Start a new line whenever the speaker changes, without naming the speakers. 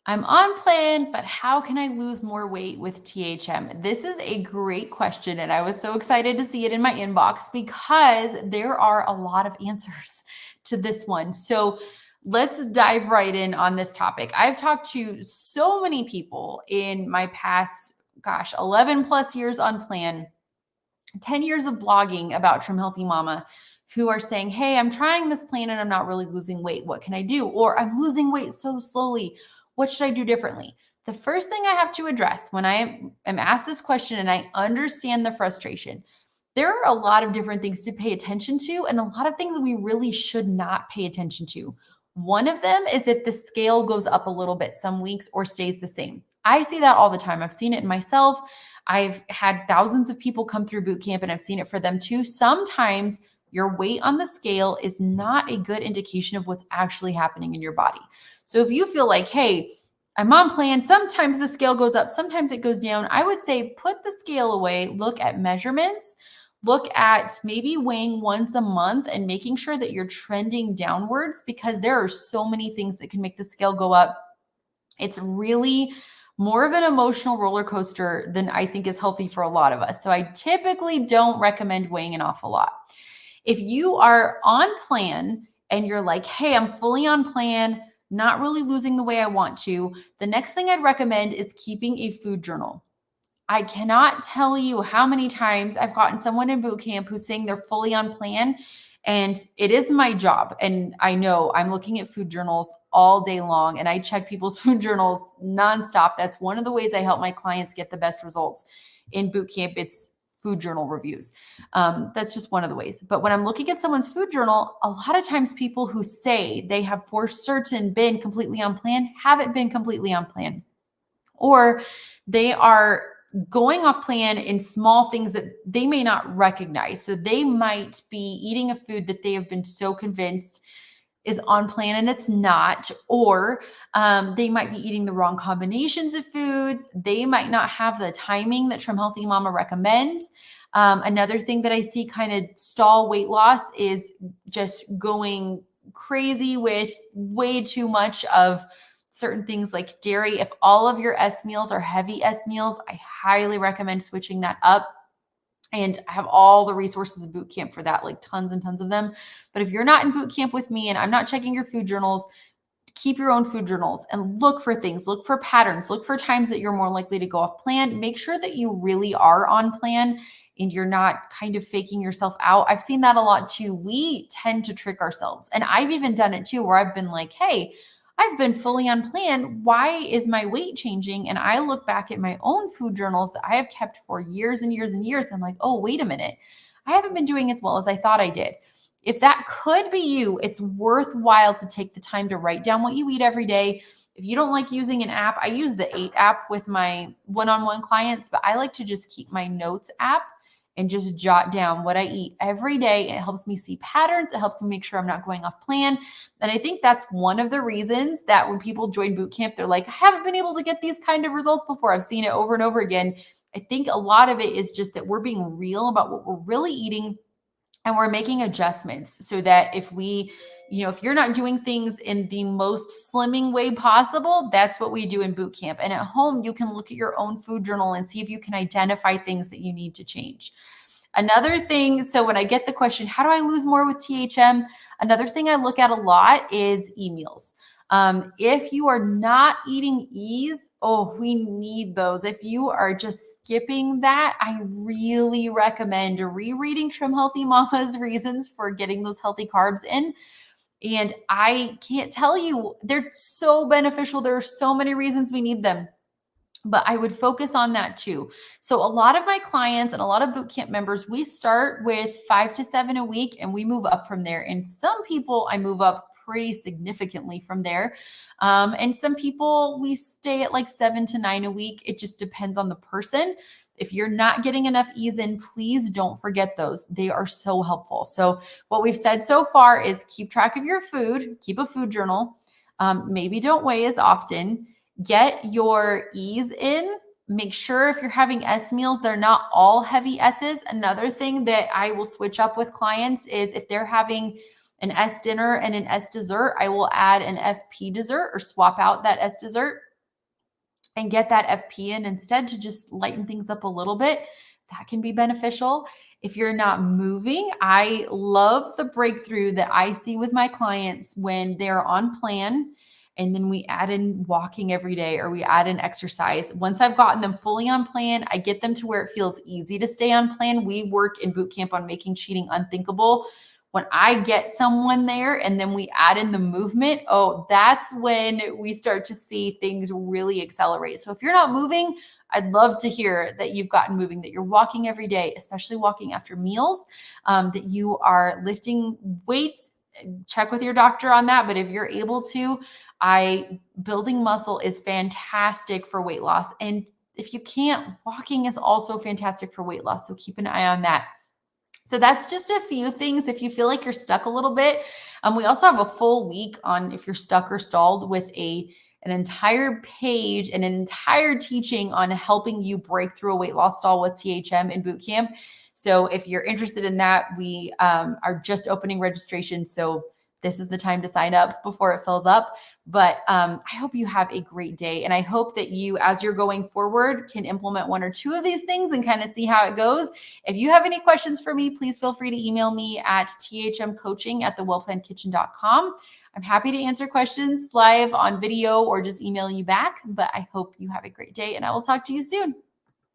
I'm on plan, but how can I lose more weight with THM? This is a great question, and I was so excited to see it in my inbox because there are a lot of answers to this one. So let's dive right in on this topic. I've talked to so many people in my past, 11 plus years on plan, 10 years of blogging about Trim Healthy Mama who are saying, hey, I'm trying this plan and I'm not really losing weight. What can I do? Or I'm losing weight so slowly. What should I do differently? The first thing I have to address when I am asked this question and I understand the frustration, there are a lot of different things to pay attention to and a lot of things we really should not pay attention to. One of them is if the scale goes up a little bit some weeks or stays the same. I see that all the time. I've seen it in myself. I've had thousands of people come through boot camp and I've seen it for them too. Sometimes your weight on the scale is not a good indication of what's actually happening in your body. So if you feel like, hey, I'm on plan, sometimes the scale goes up, sometimes it goes down, I would say put the scale away, look at measurements, look at maybe weighing once a month and making sure that you're trending downwards because there are so many things that can make the scale go up. It's really more of an emotional roller coaster than I think is healthy for a lot of us. So I typically don't recommend weighing an awful lot. If you are on plan and you're like, hey, I'm fully on plan, not really losing the way I want to, the next thing I'd recommend is keeping a food journal. I cannot tell you how many times I've gotten someone in boot camp who's saying they're fully on plan. And it is my job. And I know I'm looking at food journals all day long and I check people's food journals nonstop. That's one of the ways I help my clients get the best results in boot camp. It's food journal reviews. That's just one of the ways. But when I'm looking at someone's food journal, a lot of times people who say they have for certain been completely on plan haven't been completely on plan. Or they are going off plan in small things that they may not recognize. So they might be eating a food that they have been so convinced is on plan and it's not, or they might be eating the wrong combinations of foods. They might not have the timing that Trim Healthy Mama recommends. Another thing that I see kind of stall weight loss is just going crazy with way too much of certain things like dairy. If all of your S meals are heavy S meals, I highly recommend switching that up. And I have all the resources in boot camp for that, like tons and tons of them. But if you're not in boot camp with me and I'm not checking your food journals, keep your own food journals and look for things, look for patterns, look for times that you're more likely to go off plan. Make sure that you really are on plan and you're not kind of faking yourself out. I've seen that a lot too. We tend to trick ourselves. And I've even done it too, where I've been like, hey, I've been fully on plan. Why is my weight changing? And I look back at my own food journals that I have kept for years and years and years. And I'm like, oh, wait a minute. I haven't been doing as well as I thought I did. If that could be you, it's worthwhile to take the time to write down what you eat every day. If you don't like using an app, I use the 8 app with my one-on-one clients, but I like to just keep my notes app and just jot down what I eat every day. And it helps me see patterns. It helps me make sure I'm not going off plan. And I think that's one of the reasons that when people join boot camp, they're like, I haven't been able to get these kind of results before. I've seen it over and over again. I think a lot of it is just that we're being real about what we're really eating and we're making adjustments so that if if you're not doing things in the most slimming way possible, that's what we do in boot camp. And at home, you can look at your own food journal and see if you can identify things that you need to change. Another thing, so when I get the question, how do I lose more with THM? Another thing I look at a lot is e-meals. If you are not eating E's, we need those. If you are just skipping that, I really recommend rereading Trim Healthy Mama's reasons for getting those healthy carbs in. And I can't tell you, they're so beneficial. There are so many reasons we need them. But I would focus on that too. So a lot of my clients and a lot of bootcamp members, we start with 5 to 7 a week and we move up from there. And some people I move up pretty significantly from there. And some people we stay at like 7 to 9 a week. It just depends on the person. If you're not getting enough ease in, please don't forget those. They are so helpful. So what we've said so far is keep track of your food, keep a food journal. Maybe don't weigh as often. Get your E's in. Make sure if you're having S meals, they're not all heavy S's. Another thing that I will switch up with clients is if they're having an S dinner and an S dessert, I will add an FP dessert or swap out that S dessert. and get that FP in instead to just lighten things up a little bit, that can be beneficial. If you're not moving, I love the breakthrough that I see with my clients when they're on plan and then we add in walking every day or we add in exercise. Once I've gotten them fully on plan, I get them to where it feels easy to stay on plan. We work in boot camp on making cheating unthinkable. When I get someone there and then we add in the movement, oh, that's when we start to see things really accelerate. So if you're not moving, I'd love to hear that you've gotten moving, that you're walking every day, especially walking after meals, that you are lifting weights. Check with your doctor on that. But if you're able to, building muscle is fantastic for weight loss. And if you can't, walking is also fantastic for weight loss. So keep an eye on that. So that's just a few things. If you feel like you're stuck a little bit, we also have a full week on if you're stuck or stalled with an entire page and an entire teaching on helping you break through a weight loss stall with THM in Bootcamp. So if you're interested in that, we are just opening registration. So this is the time to sign up before it fills up. But I hope you have a great day. And I hope that you, as you're going forward, can implement one or two of these things and kind of see how it goes. If you have any questions for me, please feel free to email me at thmcoaching@thewellplannedkitchen.com. I'm happy to answer questions live on video or just email you back. But I hope you have a great day and I will talk to you soon.